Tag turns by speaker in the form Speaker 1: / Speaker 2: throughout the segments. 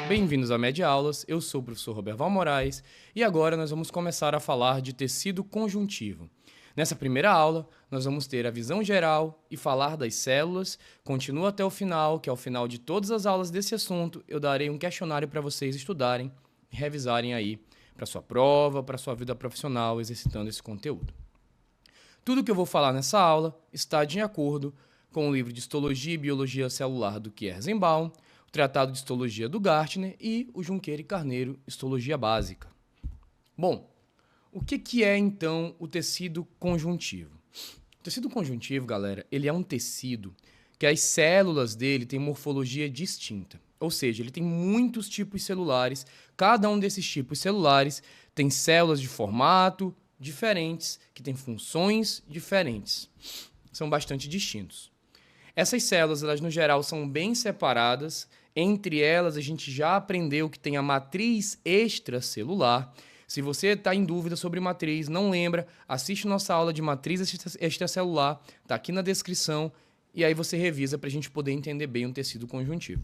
Speaker 1: Bem-vindos à Média Aulas, eu sou o professor Roberval Moraes e agora nós vamos começar a falar de tecido conjuntivo. Nessa primeira aula, nós vamos ter a visão geral e falar das células. Continua até o final, que ao final de todas as aulas desse assunto, eu darei um questionário para vocês estudarem e revisarem aí para sua prova, para sua vida profissional, exercitando esse conteúdo. Tudo que eu vou falar nessa aula está de acordo com o livro de Histologia e Biologia Celular do Kierszenbaum, o Tratado de Histologia do Gartner e o Junqueira e Carneiro, Histologia Básica. Bom, o que é, então, o tecido conjuntivo? O tecido conjuntivo, galera, ele é um tecido que as células dele têm morfologia distinta. Ou seja, ele tem muitos tipos celulares. Cada um desses tipos celulares tem células de formato diferentes, que têm funções diferentes. São bastante distintos. Essas células, elas no geral, são bem separadas. Entre elas, a gente já aprendeu que tem a matriz extracelular. Se você está em dúvida sobre matriz, não lembra, assiste nossa aula de matriz extracelular, está aqui na descrição, e aí você revisa para a gente poder entender bem o tecido conjuntivo.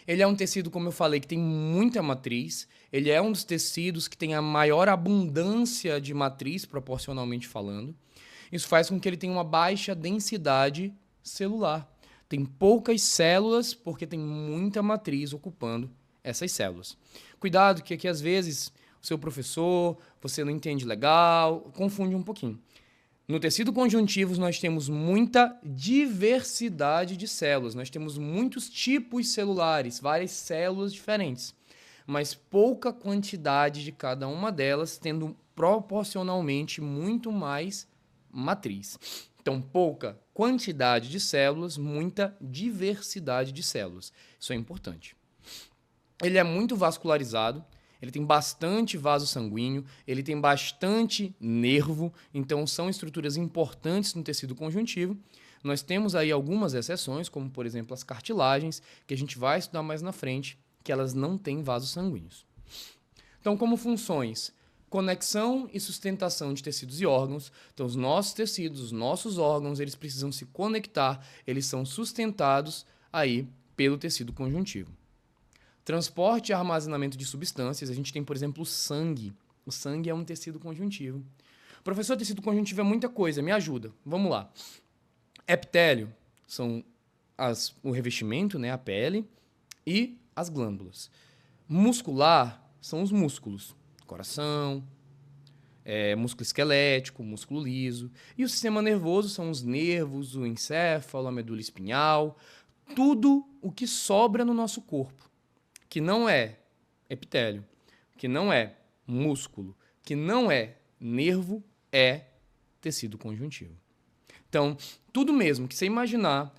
Speaker 1: Ele é um tecido, como eu falei, que tem muita matriz, ele é um dos tecidos que tem a maior abundância de matriz, proporcionalmente falando. Isso faz com que ele tenha uma baixa densidade celular. Tem poucas células porque tem muita matriz ocupando essas células. Cuidado que aqui às vezes o seu professor, você não entende legal, confunde um pouquinho. No tecido conjuntivo nós temos muita diversidade de células, nós temos muitos tipos celulares, várias células diferentes, mas pouca quantidade de cada uma delas, tendo proporcionalmente muito mais matriz. Então, pouca quantidade de células, muita diversidade de células. Isso é importante. Ele é muito vascularizado, ele tem bastante vaso sanguíneo, ele tem bastante nervo, então são estruturas importantes no tecido conjuntivo. Nós temos aí algumas exceções, como por exemplo as cartilagens, que a gente vai estudar mais na frente, que elas não têm vasos sanguíneos. Então, como funções? Conexão e sustentação de tecidos e órgãos. Então, os nossos tecidos, os nossos órgãos, eles precisam se conectar, eles são sustentados aí pelo tecido conjuntivo. Transporte e armazenamento de substâncias. A gente tem, por exemplo, o sangue. O sangue é um tecido conjuntivo. Professor, tecido conjuntivo é muita coisa, me ajuda. Vamos lá. Epitélio são o revestimento, né, a pele, e as glândulas. Muscular são os músculos. Coração, músculo esquelético, músculo liso. E o sistema nervoso são os nervos, o encéfalo, a medula espinhal, tudo o que sobra no nosso corpo, que não é epitélio, que não é músculo, que não é nervo, é tecido conjuntivo. Então, tudo mesmo que você imaginar,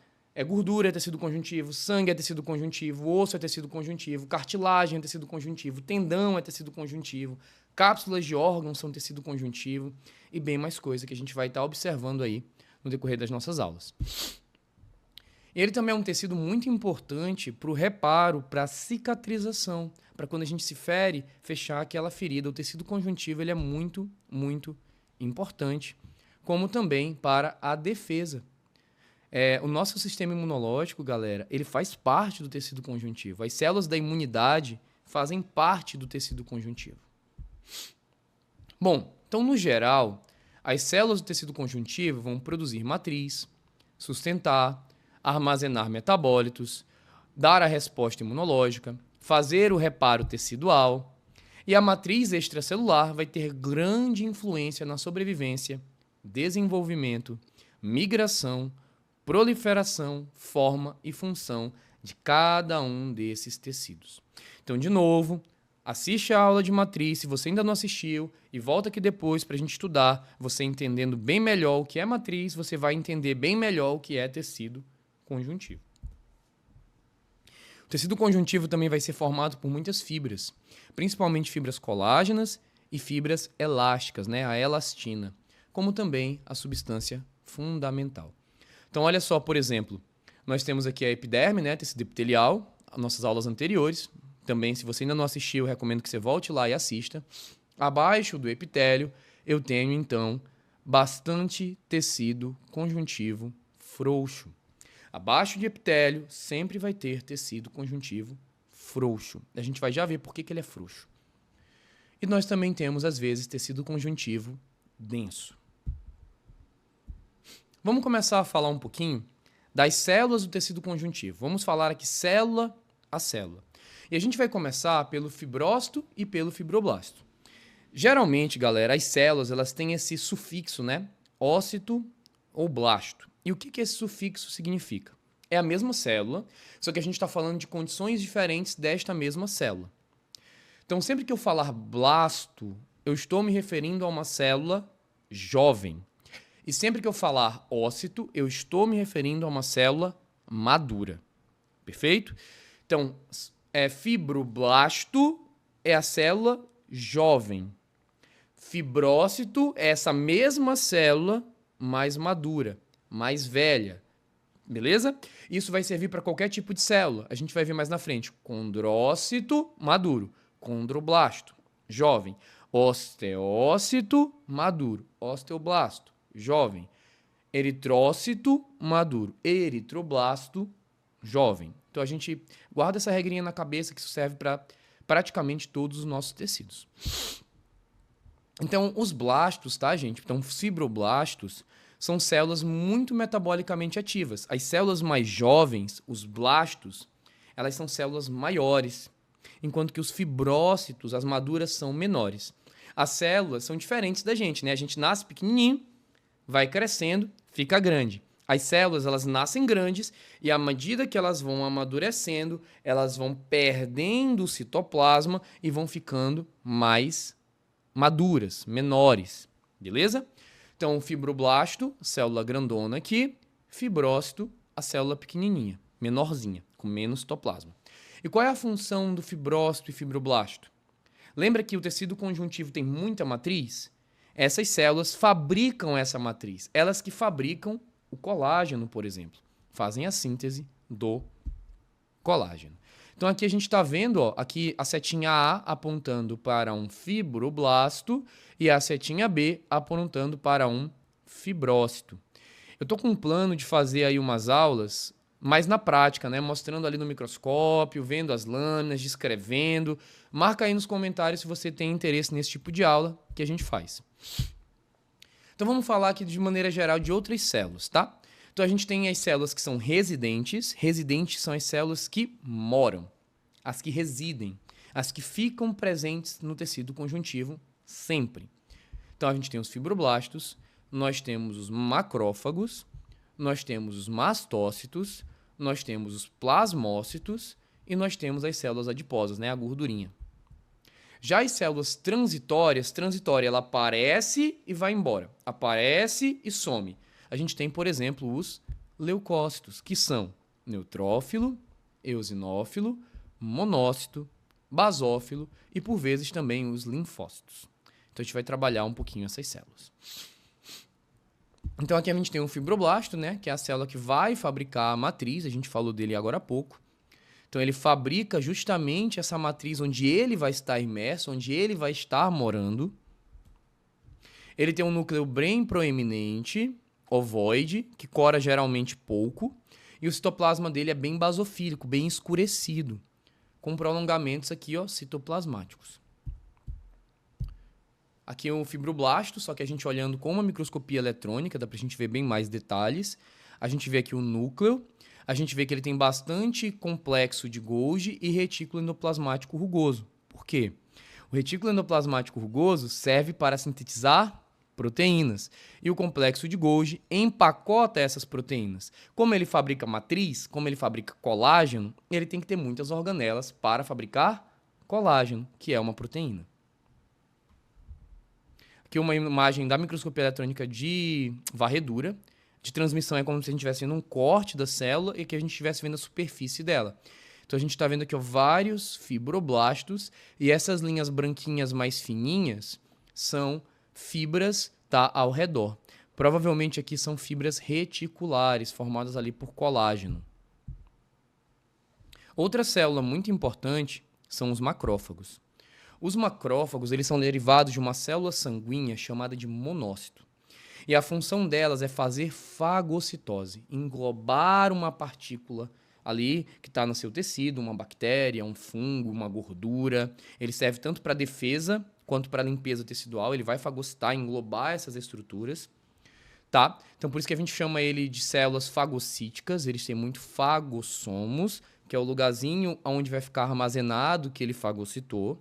Speaker 1: gordura é tecido conjuntivo, sangue é tecido conjuntivo, osso é tecido conjuntivo, cartilagem é tecido conjuntivo, tendão é tecido conjuntivo, cápsulas de órgãos são tecido conjuntivo e bem mais coisa que a gente vai estar observando aí no decorrer das nossas aulas. Ele também é um tecido muito importante para o reparo, para a cicatrização, para quando a gente se fere, fechar aquela ferida. O tecido conjuntivo ele é muito, muito importante, como também para a defesa. O nosso sistema imunológico, galera, ele faz parte do tecido conjuntivo. As células da imunidade fazem parte do tecido conjuntivo. Bom, então, no geral, as células do tecido conjuntivo vão produzir matriz, sustentar, armazenar metabólitos, dar a resposta imunológica, fazer o reparo tecidual, e a matriz extracelular vai ter grande influência na sobrevivência, desenvolvimento, migração, proliferação, forma e função de cada um desses tecidos. Então, de novo, assiste a aula de matriz, se você ainda não assistiu, e volta aqui depois para a gente estudar. Você entendendo bem melhor o que é matriz, você vai entender bem melhor o que é tecido conjuntivo. O tecido conjuntivo também vai ser formado por muitas fibras, principalmente fibras colágenas e fibras elásticas, né, a elastina, como também a substância fundamental. Então, olha só, por exemplo, nós temos aqui a epiderme, né, tecido epitelial, as nossas aulas anteriores. Também, se você ainda não assistiu, eu recomendo que você volte lá e assista. Abaixo do epitélio, eu tenho, então, bastante tecido conjuntivo frouxo. Abaixo de epitélio, sempre vai ter tecido conjuntivo frouxo. A gente vai já ver por que ele é frouxo. E nós também temos, às vezes, tecido conjuntivo denso. Vamos começar a falar um pouquinho das células do tecido conjuntivo. Vamos falar aqui célula a célula. E a gente vai começar pelo fibrócito e pelo fibroblasto. Geralmente, galera, as células elas têm esse sufixo, né? Ócito ou blasto. E o que esse sufixo significa? É a mesma célula, só que a gente está falando de condições diferentes desta mesma célula. Então, sempre que eu falar blasto, eu estou me referindo a uma célula jovem. E sempre que eu falar ócito, eu estou me referindo a uma célula madura. Perfeito? Então, fibroblasto é a célula jovem. Fibrócito é essa mesma célula mais madura, mais velha. Beleza? Isso vai servir para qualquer tipo de célula. A gente vai ver mais na frente. Condrócito, maduro. Condroblasto, jovem. Osteócito, maduro. Osteoblasto, jovem. Eritrócito, maduro. Eritroblasto, jovem. Então a gente guarda essa regrinha na cabeça que isso serve para praticamente todos os nossos tecidos. Então os blastos, tá, gente? Então fibroblastos são células muito metabolicamente ativas. As células mais jovens, os blastos, elas são células maiores, enquanto que os fibrócitos, as maduras, são menores. As células são diferentes da gente, né? A gente nasce pequenininho, vai crescendo, fica grande. As células, elas nascem grandes e à medida que elas vão amadurecendo, elas vão perdendo o citoplasma e vão ficando mais maduras, menores, beleza? Então, fibroblasto, célula grandona aqui, fibrócito, a célula pequenininha, menorzinha, com menos citoplasma. E qual é a função do fibrócito e fibroblasto? Lembra que o tecido conjuntivo tem muita matriz? Essas células fabricam essa matriz. Elas que fabricam o colágeno, por exemplo. Fazem a síntese do colágeno. Então aqui a gente está vendo, ó, aqui a setinha A apontando para um fibroblasto e a setinha B apontando para um fibrócito. Eu estou com um plano de fazer aí umas aulas, mas na prática, né, mostrando ali no microscópio, vendo as lâminas, descrevendo. Marca aí nos comentários se você tem interesse nesse tipo de aula que a gente faz. Então vamos falar aqui de maneira geral de outras células, tá? Então a gente tem as células que são residentes. Residentes são as células que moram, as que residem, as que ficam presentes no tecido conjuntivo sempre. Então a gente tem os fibroblastos, nós temos os macrófagos, nós temos os mastócitos, nós temos os plasmócitos e nós temos as células adiposas, né, a gordurinha. Já as células transitórias, ela aparece e vai embora, aparece e some. A gente tem, por exemplo, os leucócitos, que são neutrófilo, eosinófilo, monócito, basófilo e, por vezes, também os linfócitos. Então, a gente vai trabalhar um pouquinho essas células. Então, aqui a gente tem um fibroblasto, né, que é a célula que vai fabricar a matriz, a gente falou dele agora há pouco. Então, ele fabrica justamente essa matriz onde ele vai estar imerso, onde ele vai estar morando. Ele tem um núcleo bem proeminente, ovoide, que cora geralmente pouco, e o citoplasma dele é bem basofílico, bem escurecido, com prolongamentos aqui, ó, citoplasmáticos. Aqui é o fibroblasto, só que a gente olhando com uma microscopia eletrônica, dá pra gente ver bem mais detalhes. A gente vê aqui o núcleo, a gente vê que ele tem bastante complexo de Golgi e retículo endoplasmático rugoso. Por quê? O retículo endoplasmático rugoso serve para sintetizar proteínas. E o complexo de Golgi empacota essas proteínas. Como ele fabrica matriz, como ele fabrica colágeno, ele tem que ter muitas organelas para fabricar colágeno, que é uma proteína. Aqui uma imagem da microscopia eletrônica de varredura. De transmissão é como se a gente estivesse vendo um corte da célula e que a gente estivesse vendo a superfície dela. Então a gente está vendo aqui, ó, vários fibroblastos e essas linhas branquinhas mais fininhas são fibras, tá, ao redor. Provavelmente aqui são fibras reticulares, formadas ali por colágeno. Outra célula muito importante são os macrófagos. Os macrófagos, eles são derivados de uma célula sanguínea chamada de monócito. E a função delas é fazer fagocitose, englobar uma partícula ali que está no seu tecido, uma bactéria, um fungo, uma gordura. Ele serve tanto para defesa quanto para limpeza tecidual. Ele vai fagocitar, englobar essas estruturas. Tá? Então, por isso que a gente chama ele de células fagocíticas. Eles têm muito fagossomos, que é o lugarzinho onde vai ficar armazenado o que ele fagocitou.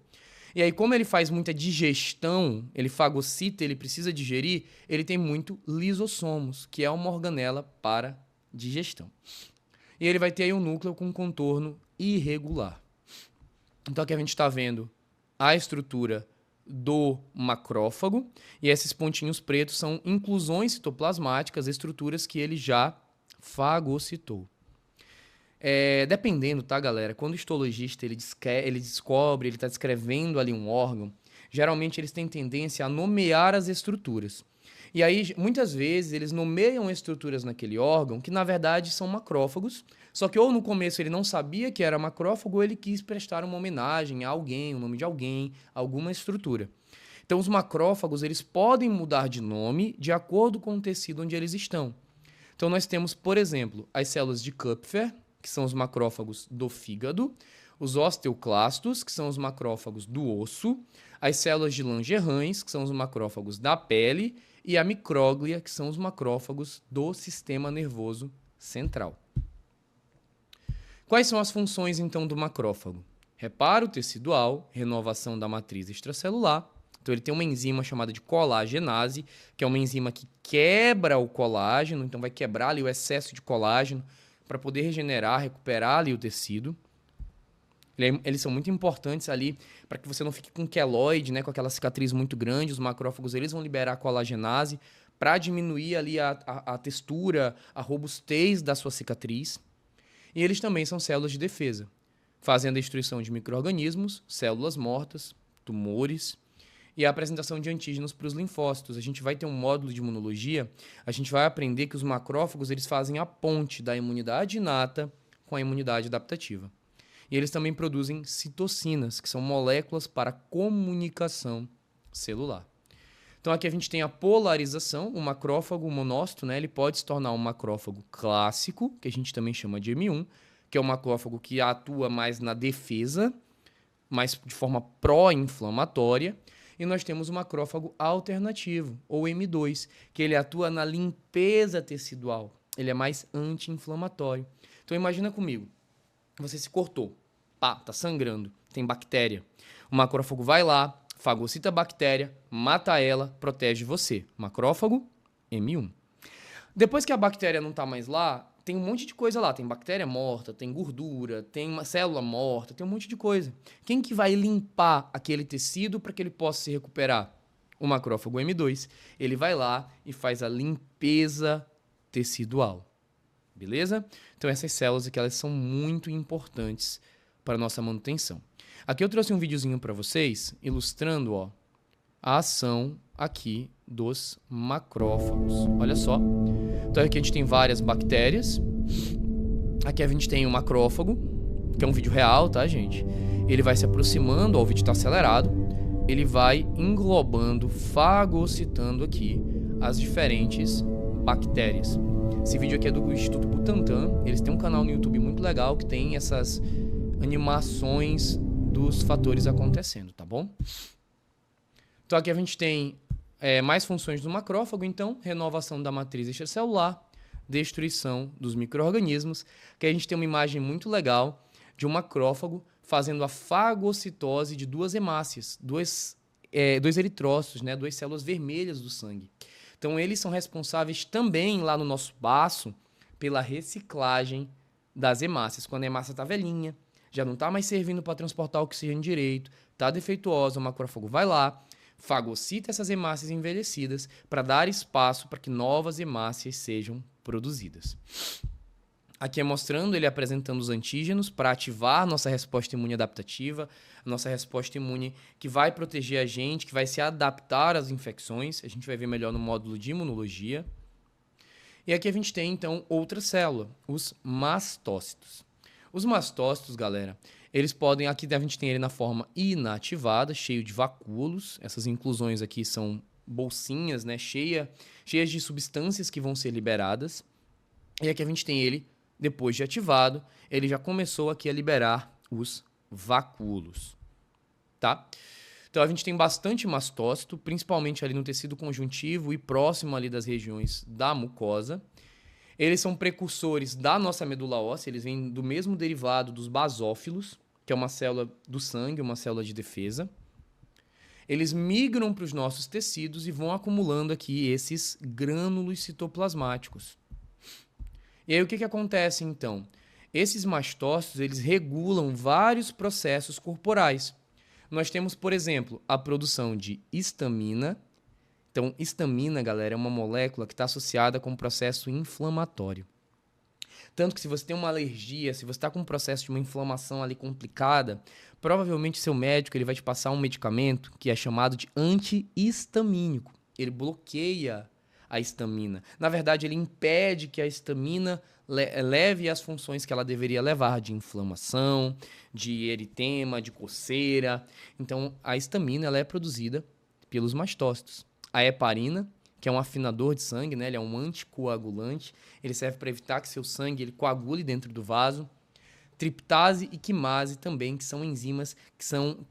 Speaker 1: E aí, como ele faz muita digestão, ele fagocita, ele precisa digerir, ele tem muito lisossomos, que é uma organela para digestão. E ele vai ter aí um núcleo com contorno irregular. Então, aqui a gente está vendo a estrutura do macrófago, e esses pontinhos pretos são inclusões citoplasmáticas, estruturas que ele já fagocitou. Dependendo, tá, galera? Quando o histologista ele descobre, ele está descrevendo ali um órgão, geralmente eles têm tendência a nomear as estruturas. E aí, muitas vezes, eles nomeiam estruturas naquele órgão que, na verdade, são macrófagos, só que ou no começo ele não sabia que era macrófago, ou ele quis prestar uma homenagem a alguém, o nome de alguém, alguma estrutura. Então, os macrófagos, eles podem mudar de nome de acordo com o tecido onde eles estão. Então, nós temos, por exemplo, as células de Kupfer, que são os macrófagos do fígado, os osteoclastos, que são os macrófagos do osso, as células de Langerhans, que são os macrófagos da pele, e a micróglia, que são os macrófagos do sistema nervoso central. Quais são as funções, então, do macrófago? Reparo tecidual, renovação da matriz extracelular. Então, ele tem uma enzima chamada de colagenase, que é uma enzima que quebra o colágeno, então vai quebrar ali o excesso de colágeno para poder regenerar, recuperar ali o tecido. Eles são muito importantes ali para que você não fique com queloide, né, com aquela cicatriz muito grande. Os macrófagos eles vão liberar a colagenase para diminuir ali a textura, a robustez da sua cicatriz. E eles também são células de defesa, fazendo a destruição de micro-organismos, células mortas, tumores e a apresentação de antígenos para os linfócitos. A gente vai ter um módulo de imunologia, a gente vai aprender que os macrófagos eles fazem a ponte da imunidade inata com a imunidade adaptativa. E eles também produzem citocinas, que são moléculas para comunicação celular. Então aqui a gente tem a polarização, o macrófago monócito, né, ele pode se tornar um macrófago clássico, que a gente também chama de M1, que é um macrófago que atua mais na defesa, mais de forma pró-inflamatória. E nós temos o macrófago alternativo, ou M2, que ele atua na limpeza tecidual. Ele é mais anti-inflamatório. Então imagina comigo, você se cortou, pá, tá sangrando, tem bactéria. O macrófago vai lá, fagocita a bactéria, mata ela, protege você. Macrófago, M1. Depois que a bactéria não tá mais lá, tem um monte de coisa lá. Tem bactéria morta, tem gordura, tem uma célula morta, tem um monte de coisa. Quem que vai limpar aquele tecido para que ele possa se recuperar? O macrófago M2. Ele vai lá e faz a limpeza tecidual. Beleza? Então essas células aqui, elas são muito importantes para a nossa manutenção. Aqui eu trouxe um videozinho para vocês ilustrando, ó, a ação aqui dos macrófagos. Olha só. Então aqui a gente tem várias bactérias. Aqui a gente tem o macrófago, que é um vídeo real, tá, gente? Ele vai se aproximando, ó, o vídeo está acelerado. Ele vai englobando, fagocitando aqui as diferentes bactérias. Esse vídeo aqui é do Instituto Butantan. Eles têm um canal no YouTube muito legal que tem essas animações dos fatores acontecendo, tá bom? Então aqui a gente tem mais funções do macrófago, então, renovação da matriz extracelular, destruição dos micro-organismos, que a gente tem uma imagem muito legal de um macrófago fazendo a fagocitose de duas hemácias, dois eritrócitos, né, duas células vermelhas do sangue. Então, eles são responsáveis também lá no nosso baço pela reciclagem das hemácias. Quando a hemácia está velhinha, já não está mais servindo para transportar oxigênio direito, está defeituosa, o macrófago vai lá, fagocita essas hemácias envelhecidas para dar espaço para que novas hemácias sejam produzidas. Aqui é mostrando ele apresentando os antígenos para ativar nossa resposta imune adaptativa, nossa resposta imune que vai proteger a gente, que vai se adaptar às infecções. A gente vai ver melhor no módulo de imunologia. E aqui a gente tem, então, outra célula, os mastócitos. Os mastócitos, galera, Eles podem, aqui a gente tem ele na forma inativada, cheio de vacúolos. Essas inclusões aqui são bolsinhas, né, cheias de substâncias que vão ser liberadas. E aqui a gente tem ele, depois de ativado, ele já começou aqui a liberar os vacúolos, tá? Então a gente tem bastante mastócito, principalmente ali no tecido conjuntivo e próximo ali das regiões da mucosa. Eles são precursores da nossa medula óssea, eles vêm do mesmo derivado dos basófilos, que é uma célula do sangue, uma célula de defesa. Eles migram para os nossos tecidos e vão acumulando aqui esses grânulos citoplasmáticos. E aí o que acontece então? Esses mastócitos, eles regulam vários processos corporais. Nós temos, por exemplo, a produção de histamina. Então, histamina, galera, é uma molécula que está associada com um processo inflamatório. Tanto que se você tem uma alergia, se você está com um processo de uma inflamação ali complicada, provavelmente seu médico ele vai te passar um medicamento que é chamado de antihistamínico. Ele bloqueia a histamina. Na verdade, ele impede que a histamina leve as funções que ela deveria levar, de inflamação, de eritema, de coceira. Então, a histamina ela é produzida pelos mastócitos. A heparina, que é um afinador de sangue, né? Ele é um anticoagulante. Ele serve para evitar que seu sangue ele coagule dentro do vaso. Triptase e quimase também, que são enzimas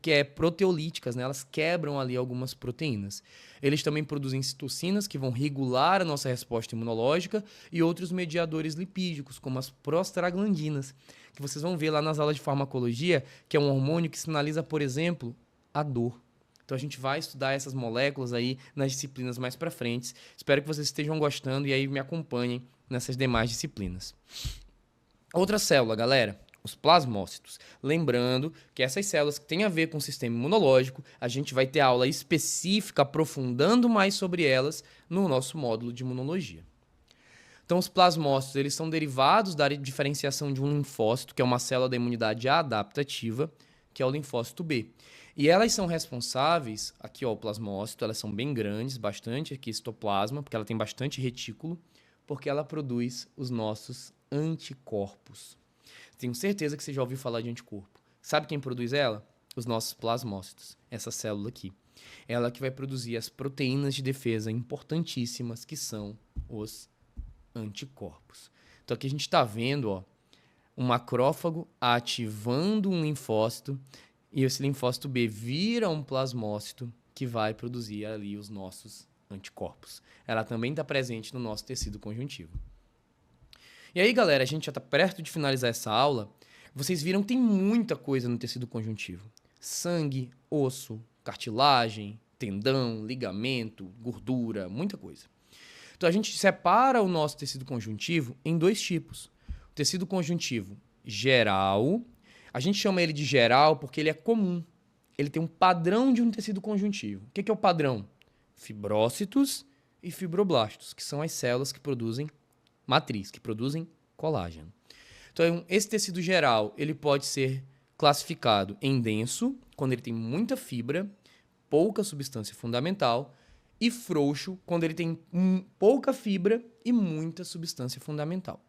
Speaker 1: que é proteolíticas, né? Elas quebram ali algumas proteínas. Eles também produzem citocinas, que vão regular a nossa resposta imunológica, e outros mediadores lipídicos, como as prostaglandinas, que vocês vão ver lá nas aulas de farmacologia, que é um hormônio que sinaliza, por exemplo, a dor. Então a gente vai estudar essas moléculas aí nas disciplinas mais para frente. Espero que vocês estejam gostando e aí me acompanhem nessas demais disciplinas. Outra célula, galera, os plasmócitos. Lembrando que essas células que têm a ver com o sistema imunológico, a gente vai ter aula específica aprofundando mais sobre elas no nosso módulo de imunologia. Então os plasmócitos, eles são derivados da diferenciação de um linfócito, que é uma célula da imunidade adaptativa, que é o linfócito B. E elas são responsáveis, aqui ó, o plasmócito, elas são bem grandes, bastante aqui citoplasma, porque ela tem bastante retículo, porque ela produz os nossos anticorpos. Tenho certeza que você já ouviu falar de anticorpo. Sabe quem produz ela? Os nossos plasmócitos, essa célula aqui. Ela que vai produzir as proteínas de defesa importantíssimas, que são os anticorpos. Então aqui a gente está vendo ó, um macrófago ativando um linfócito, e esse linfócito B vira um plasmócito que vai produzir ali os nossos anticorpos. Ela também está presente no nosso tecido conjuntivo. E aí, galera, a gente já está perto de finalizar essa aula. Vocês viram que tem muita coisa no tecido conjuntivo. Sangue, osso, cartilagem, tendão, ligamento, gordura, muita coisa. Então, a gente separa o nosso tecido conjuntivo em dois tipos. O tecido conjuntivo geral. A gente chama ele de geral porque ele é comum. Ele tem um padrão de um tecido conjuntivo. O que é o padrão? Fibrócitos e fibroblastos, que são as células que produzem matriz, que produzem colágeno. Então, esse tecido geral, ele pode ser classificado em denso, quando ele tem muita fibra, pouca substância fundamental, e frouxo, quando ele tem pouca fibra e muita substância fundamental.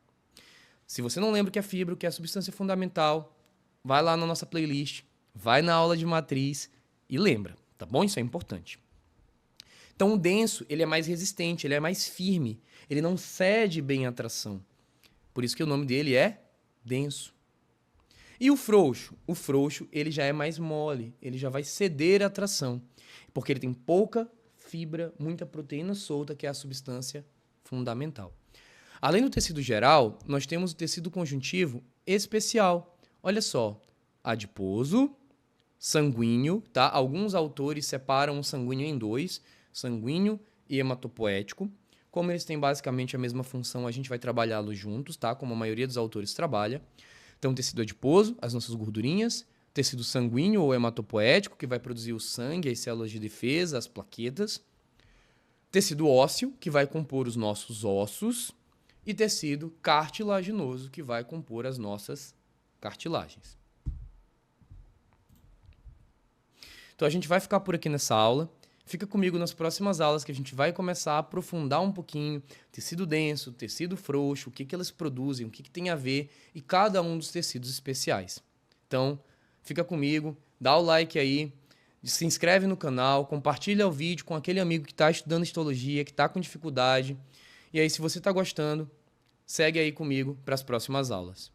Speaker 1: Se você não lembra o que é fibra, o que é substância fundamental, vai lá na nossa playlist, vai na aula de matriz e lembra, tá bom? Isso é importante. Então, o denso, ele é mais resistente, ele é mais firme, ele não cede bem à tração. Por isso que o nome dele é denso. E o frouxo? O frouxo, ele já é mais mole, ele já vai ceder à tração, porque ele tem pouca fibra, muita proteína solta, que é a substância fundamental. Além do tecido geral, nós temos o tecido conjuntivo especial. Olha só, adiposo, sanguíneo, tá? Alguns autores separam o sanguíneo em dois, sanguíneo e hematopoético. Como eles têm basicamente a mesma função, a gente vai trabalhá-los juntos, tá? Como a maioria dos autores trabalha. Então, tecido adiposo, as nossas gordurinhas, tecido sanguíneo ou hematopoético, que vai produzir o sangue, as células de defesa, as plaquetas. Tecido ósseo, que vai compor os nossos ossos. E tecido cartilaginoso, que vai compor as nossas cartilagens. Então, a gente vai ficar por aqui nessa aula. Fica comigo nas próximas aulas que a gente vai começar a aprofundar um pouquinho tecido denso, tecido frouxo, o que elas produzem, o que tem a ver e cada um dos tecidos especiais. Então, fica comigo, dá o like aí, se inscreve no canal, compartilha o vídeo com aquele amigo que está estudando histologia, que está com dificuldade. E aí, se você está gostando, segue aí comigo para as próximas aulas.